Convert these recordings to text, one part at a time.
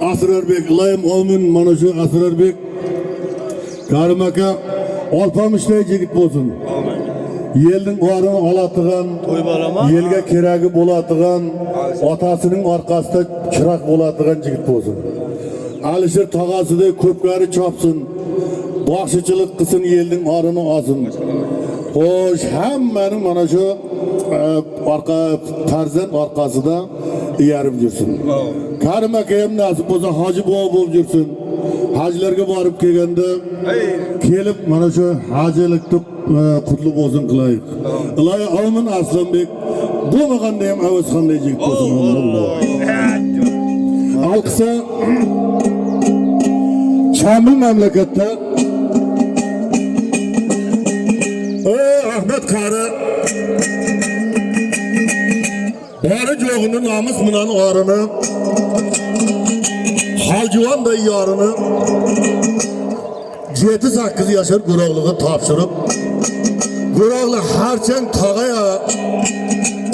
Asrarbek, ilayim olmin mana şu Asrarbek Karim aka olpamışday jigit bolsun. Yelдің orini olatigan, yelga keragi bo'ladigan, otasining orqasida chiroq bo'ladigan jigit bolsun. Alisher tog'asiday ko'pkari chopsin. Baxshichilik qilsin, yelдің orini olsin. Xo'sh, hammaning mana shu orqa farzand orqasida yarib yursin. Karim aka ham nasib bo'lsa hoji bobo bo'lib yursin. Hajlarga borib kelganda kelib mana shu hajilikni qutlu bo'lsin qilaylik. Ilohi amin Aslanbek bo'lmaganda ham avazxonday jigit bo'lsin. Alqisa Chamil mamlakatda Ahmet Qari bari jo'g'ini namus bilan orini Halcivanday yarını 7-8 yaşar Gurogluğa topshirib Guroglu harçan tog'aya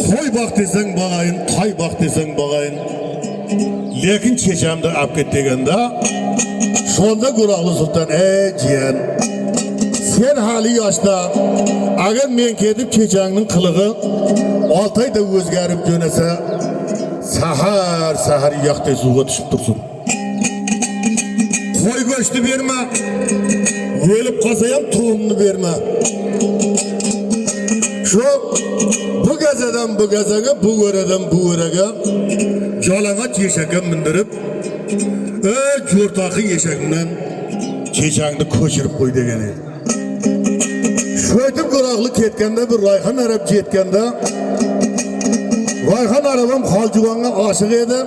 qo'y baq desang bag'ayin, toy baq desang bag'ayin. Lekin chechamda olib ket deganda sonda Guroglu sultan jiyan sen hali yoshda agar men ketib chechangning qilig'i 6 oyda o'zgarib jo'nasa sahar yoqday suvga tushib tursin. Qo'y go'shti berma, o'lib qolsa ham to'nni berma. Shu bu gazadan bu gazaga, bu o'radan bu o'raga jolang'och eshakka mindirib, jo'rtoqi eshak bilan chechangni ko'chirib qo'y degan edi. Shu aytib Guroglu ketganda bir Rayhon arab jetganda Rayhon arabam Xoljivanga oshiq edi.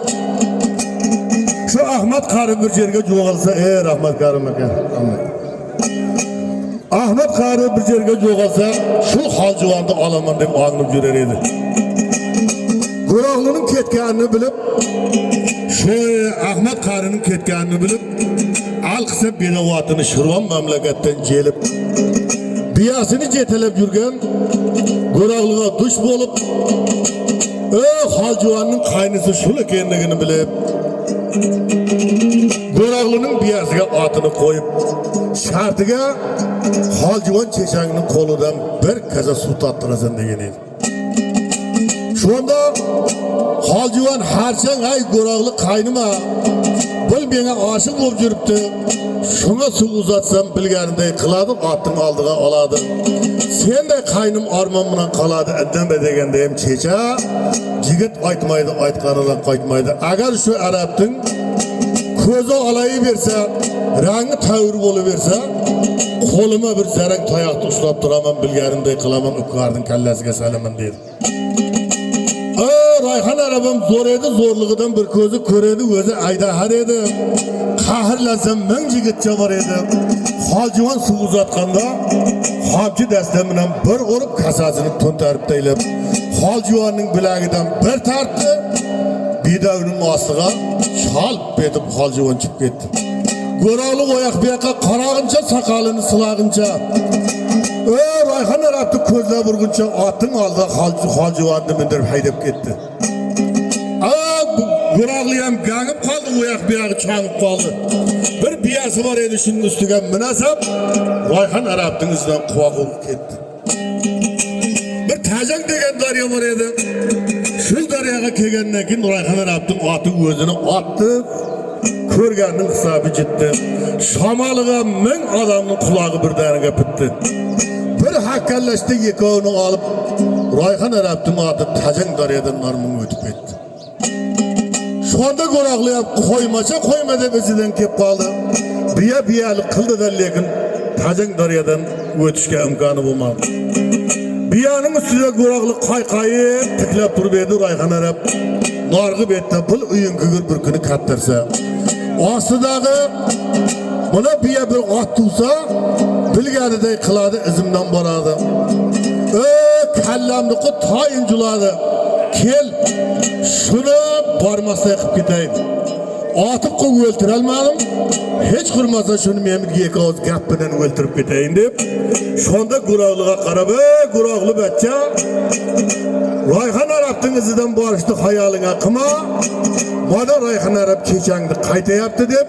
Şu Ahmet Qari bir yerga jo'g'alsa, rahmat Karim aka. Ahmet Qari bir yerga jo'g'alsa, shu Xoljivonni olaman deb o'nglib yurar edi. Gurogluning ketganini bilib, shu Ahmet Qarining ketganini bilib, alqisa bedavatini Shirvon mamlakatdan jelib, biyasini jetalab yurgan Gurogluga dush bo'lib, Xoljivonning qaynisi shul ekanligini bilib, Gurogluning biyasiga otini qo'yib, shartiga Xoljivon chechangning qo'lidan bir kaza suv tottirasan degan edi. Shunda Xoljivon harchang ay Guroglu qaynima, bil menga oshiq bo'lib yuribdi. Shunga suv uzatsam bilganiday qiladi, otning oldiga oladi. Senday qaynim armon bilan qoladi, indama deganda ham checha jigit aytmaydi, aytganidan qaytmaydi. Agar shu arabning ko'zi olayı bersa, rangi tavr bo'lib bersa, qo'lima bir zarang tayoqni ushlab turaman, bilganimday qilaman, uklarning kallasiga salaman dedi. Rayhon arabam zo'r edi, zo'rligidan bir ko'zi ko'redi, o'zi aydahar edi. Qahrlansam ming yigitcha bor edi. Xoljivon suv uzatganda xomchi dastam bilan bir urib kasasini to'ntarib taylab, Xoljivonning bilagidan bir tartdi. Bidavning ostiga shalp etib Xoljivon chiqib ketdi. Guroglu oyoq bu yoqqa qarag'incha, soqolini silag'incha, Rayhon arabni ko'zlab urguncha otning oldida Xoljivonni mindirib haydab ketdi. Guroglu ham gangib qoldi, oyoq bu yoqqa changib qoldi. Bir biyasi bor edi, shuning ustiga minasab Rayhon arabning izidan quvoq olib ketdi. Bir Tajang degan daryo bor edi. Shu daryoga kelgandan keyin Rayhon arabning oti o'zini otdi. Ko'rganning hisobi jetdi. Shamoliga ming odamning qulog'i birdaniga bitdi. Bir hakkallashda yekovini olib Rayhon arabning oti Tajang daryodan normun o'tib ketdi. Shunda Guroglu ham qo'ymacha qo'yma deb izidan kelib qoldi. Biyalik qildi-da, lekin Tajang daryodan o'tishga imkoni bo'lmadi. Biyaning ustida Guroglu qayqayib tiklab turib edi. Rayhon arab narg'i betda pul uyun kugir bir kuni kattirsa, ostidagi buna biya bir ot tursa, bilganiday qiladi, izimdan boradi. Kallamni toyin juladi. Kel, shuni bormasdan qilib ketayim. Otib qo'yib o'ltirolmadim. Hech qurmasa shuni men ikki og'iz gap bilan o'ltirib ketayin deb, shunda Gurogluga qarab, Guroglu bachcha, Rayhan Arap'tыңızdan barıştı hayalına kıma. Bana Rayhan Arap keçendi kayta yaptı deyip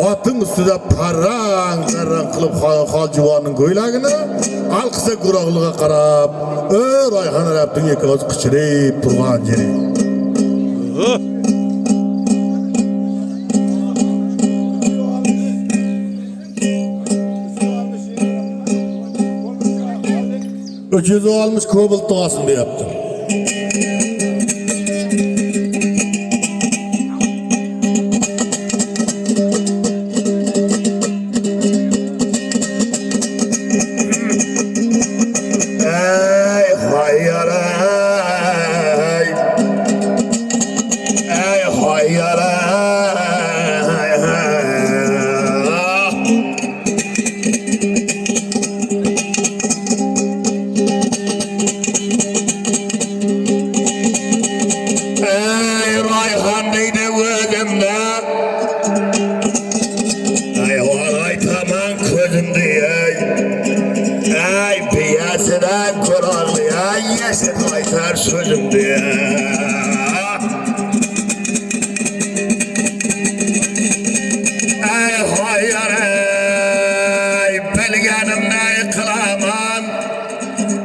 atın üstüde parran kılıp halcıvanın koylagını alkısa kurağlığa qarab Rayhan Arap'tın iki ağız kıçırayıp turgan jeri. Öküzü almış kobalt doğasında yaptı. Sözüm diye. Ey hayır ey belgenimde kılaman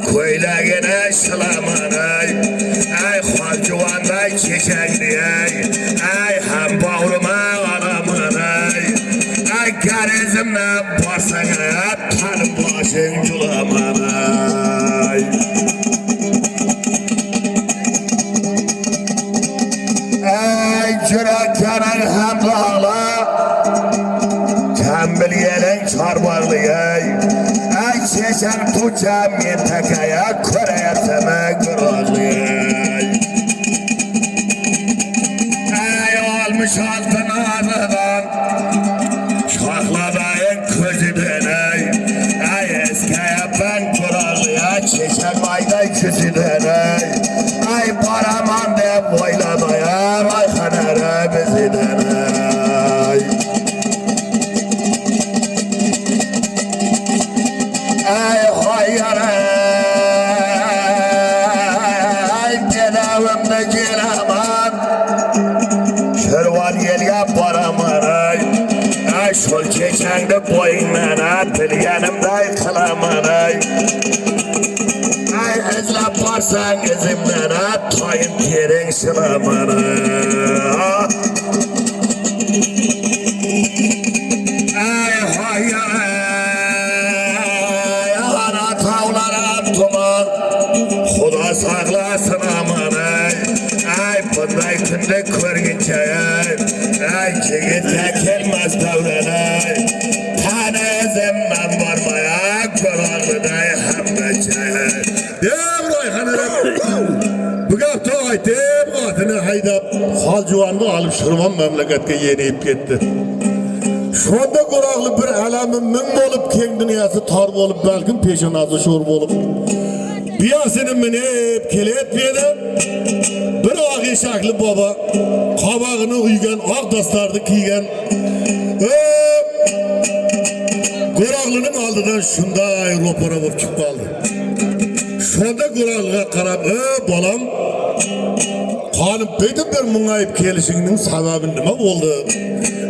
Koylagine şılaman ey halcıvanda çiçek diye Ey hem bağrıma alaman ey garizimle basana tanım başın culaman Cürekkenin hem dağla Tembel yelen çarbarlı Ey çeşen tuçam yentekeye Köreyeteme kırağlı Ey olmuş altın ağrıdan Şahladayın közüden Ey eskeye ben kırağlı Çeşen ayday küzüden Ey paraman de boylamaya Rayhan Arap'ızdan Ey hayır ey Bedavımda cilaman Şervan yelge paraman Ey şol çeçende boyunmana Bilgenimde kılaman Ey izlep varsan izimden Tayın terin sılamanı Ey hayır ey Ana tavlara tuman Xuda saklasın aman Ey bunday günde körgünce Ey jigitke kelmez davran Tane izimden varmaya Körağlıday hemmeçe Dem Rayhan Arap Bu gapta aytib atını haydap halcıvandı alıp Şırvan memleketke yeniyip gitti. Şonda Qoraqlı bir alami min bolup keng dünyası tar bolup belkin peşinazı şor bolup biyasını minip kelet biyedi bir ağır şaklı baba kabağını uygan ağ dastardı kiygen Qoraqlı'nın aldıdan şunday ropora bolup çık kaldı. Şonda Qoraqlı'ga qarab balam Hanım bedim bir muңayıp kelişinin sebebi nima boldu?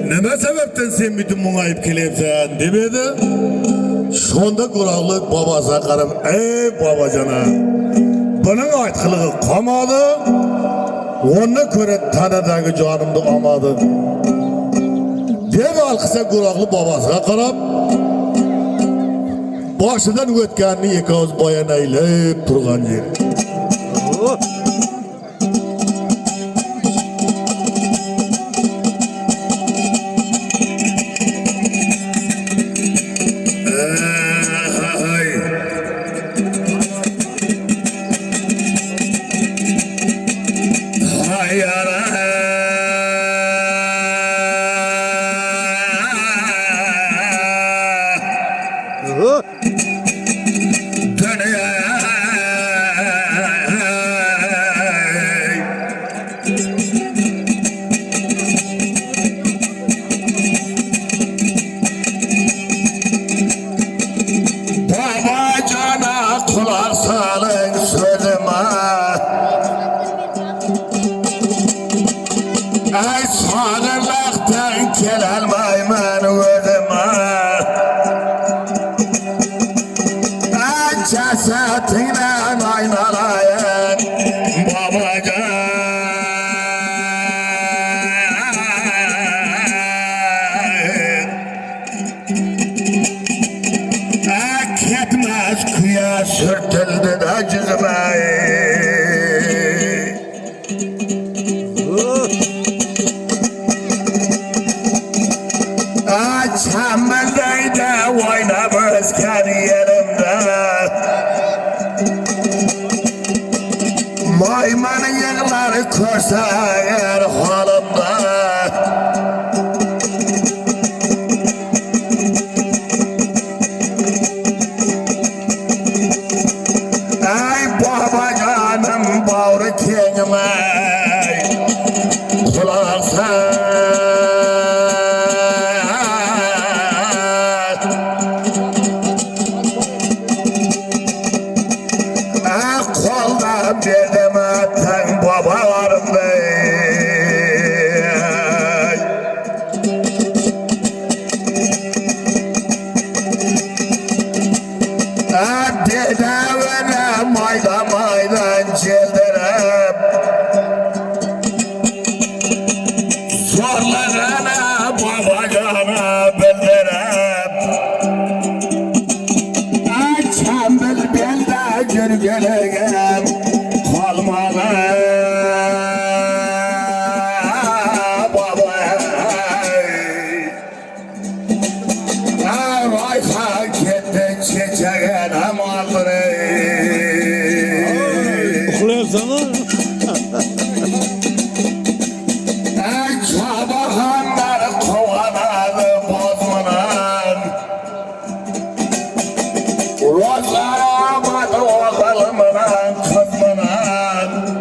Nima sebepten sen bütün muңayıp kelipsen demedi? Şonda Qoraqlı babasına qarab ey babajana bunun aytqılığı qamadı ona göre tanadagi canımdı amadı deb alqisa Qoraqlı babasına qarab başından ötkenini iki ağız bayan eylep turgan yeri. alayan babacan. Ketmez kıya sürtüldü de cizmeyi. Çamlı'da oynamazken yerimde Maymanın yığları korsa eğer halimde Ay babacanım bağrı kendime kulaksan Dedim atan babalarım bey Dedevine maydan maydan çeldirip Zorlarına babacana bildirip Çambil belde gürgülüğüm kalmalı baba Rayha gitti çiçeğine maldırı Çabahanlar kovaladı bozmanan Rozlamadı oğlumdan kızmanan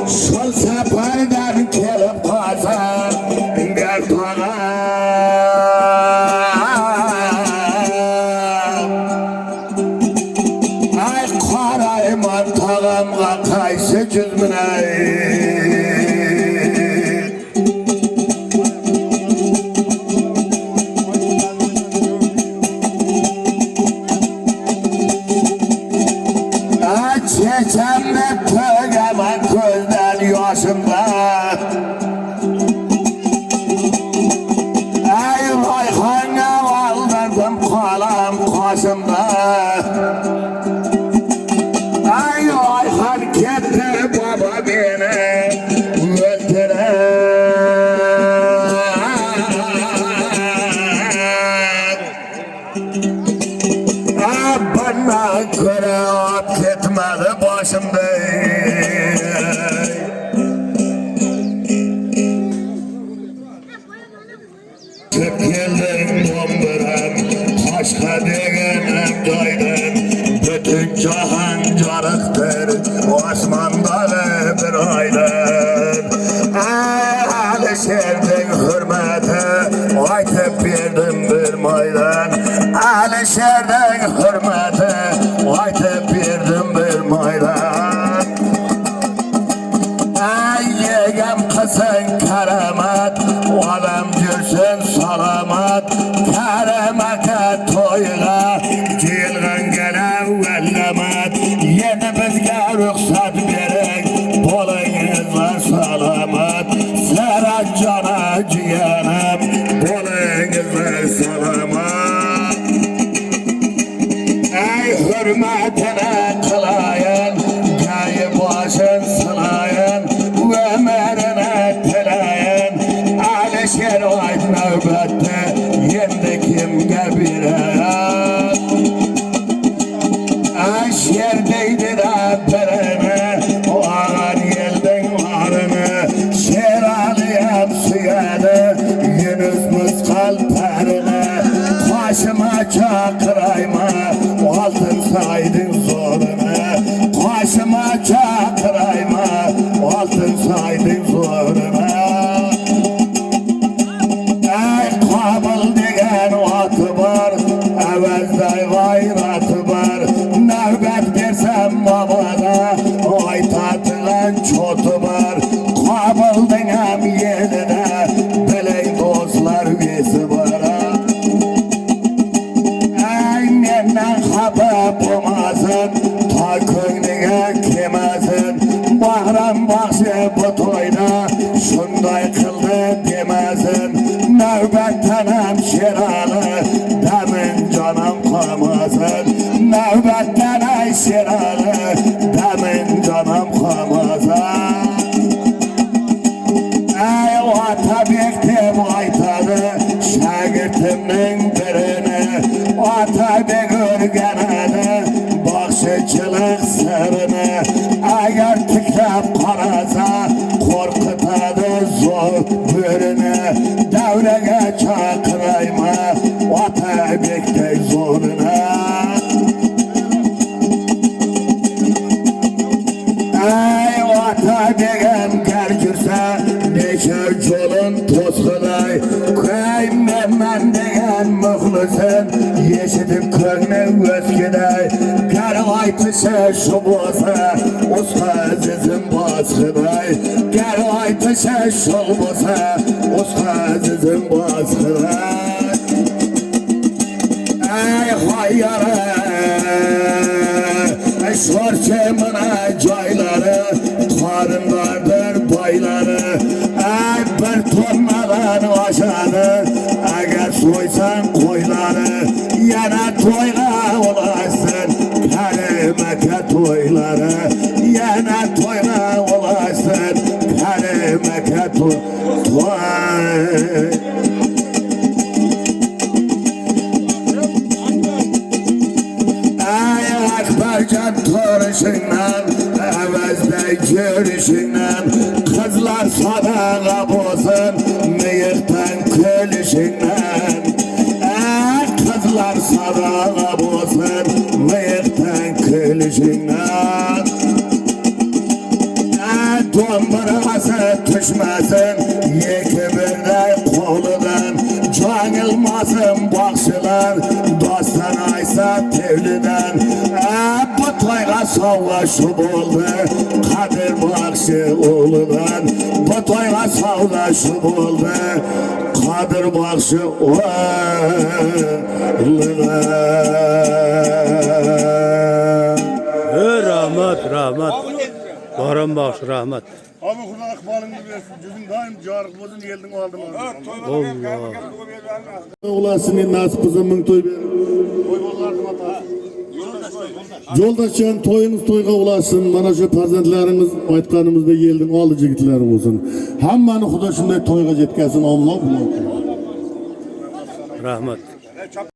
Şulsa paydan kelip kazan Gel bana Ay karayman tağımga kaysı cüzmüne Çeçemde pögemen gözden yaşımda Ey Rayhan'a aldırdım kalam kaşımda Ey Rayhan gitti baba beni öldürer Bana göre ap gitmedi başımda Çık geldim bomberam Başka degenem doydum Bütün cahan carıktır Osman'dalı bir aydın Alişer'den hürmeti Aytıp verdim bir maydan Alişer'den hürmeti Aytıp verdim bir maydan Ay yegem kızın keramet Olam gürsün salamat Keremete toyga Cilgin gele vellemet Yeni bizge ruhsat verin Bolunuzlar salamat Serhat cana ciğenim Bolunuzlar salamat Ey hürmetine kılayın Gayı başın sılayın Ömerine tilayın Alişer ayt nöbette Yendi kimge birer Aşyerdeydi de perene O ağar yeldin varını Şer alıyam suyanı Yunus muskal perine Başıma çakırayma Altın saydın zorunu Başıma çakırayma Altın saydın zorunu Ey kabul degen atı var Evezde gayratı var Növbet versem bulmasın, ta koynuna kemesin. Bahram başı bu toyda şunday kıldı demesin. Növbetten hemşiralı demin canım kalmasın. Növbetten hemşiralı demin canım kalmasın. Ey vata bektim aytadı şagirtimnin birini. Vata begürgenedi bakşıçılık sırrını. Eğer tikrep karasa korkutadı zor bürünü. Devrege çakırayma vata bektim zoruna. Ey vata begim gergirse neşer yolun tozgulay. Köymen degen muhlusun yeşidip könlü özgüday. Gervay tışa şu boza usta zizim bazgıday. Gervay tışa şu boza usta zizim bazgıday. Ey hayyara Şorçemine cayları, karınlardır bayları. Ey bir tonmadan aşağı, eğer soysan koyları. Yana toyla olasın, kerimeke toyları. Yana toyla olasın, kerimeke toy. Akbarcan toruşundan, evezde görüşünden. Kızlar sadağa bozun, mıyıktan külüşünden. Kızlar sadağa bozun, mıyıktan külüşünden. Domburası düşmesin, yeki birde koludan. Canılmasın bakşılar, dostan aysa tevliden. Bu toyga savaşıp oldu, Kadir bakşı oğludan. Bu toyga savaşıp oldu, Kadir bakşı oğludan. Rahmet. Baran bağış rahmet. Abi Kur'an akbalını versin. Cüzün daim carık bozun geldin aldın. Allah. Olasın nasip zaman toy verin. Toy bozardım hata. Yoldaşcan toyunuz toyga ulaşsın. Mana şu farzandlarınız aytkanımızda geldin aldı jigitler olsun. Hammani Xudo shunday toyga jetkazsin. Allah. Rahmet.